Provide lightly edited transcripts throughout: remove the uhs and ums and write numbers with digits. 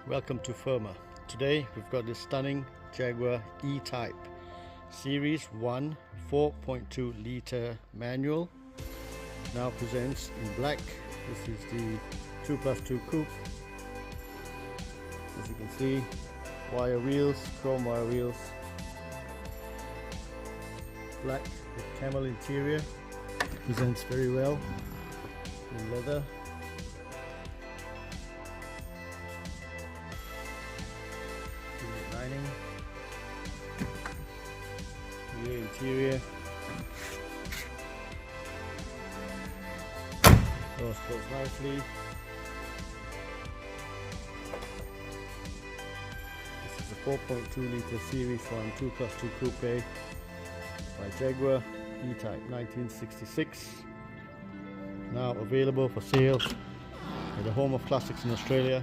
Welcome to Firma. Today we've got this stunning Jaguar E-Type Series 1 4.2 litre manual. Now presents in black. This is the 2+2 coupe. As you can see, wire wheels, chrome wire wheels, black with camel interior. Presents very well in leather. Lining, rear interior, doors close nicely. This is a 4.2 litre Series 1 2+2 coupe by Jaguar E-Type 1966. Now available for sale at the home of classics in Australia,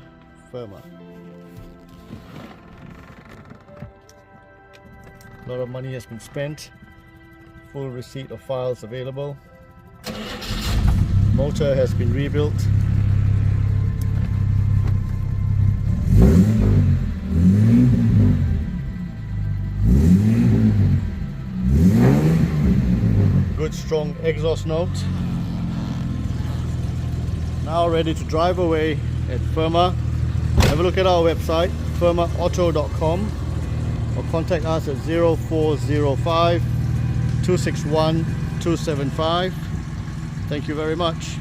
Firma. A lot of money has been spent. Full receipt of files available. Motor has been rebuilt. Good strong exhaust note. Now ready to drive away at Firma. Have a look at our website, firmaauto.com. or contact us at 0405 261 275. Thank you very much.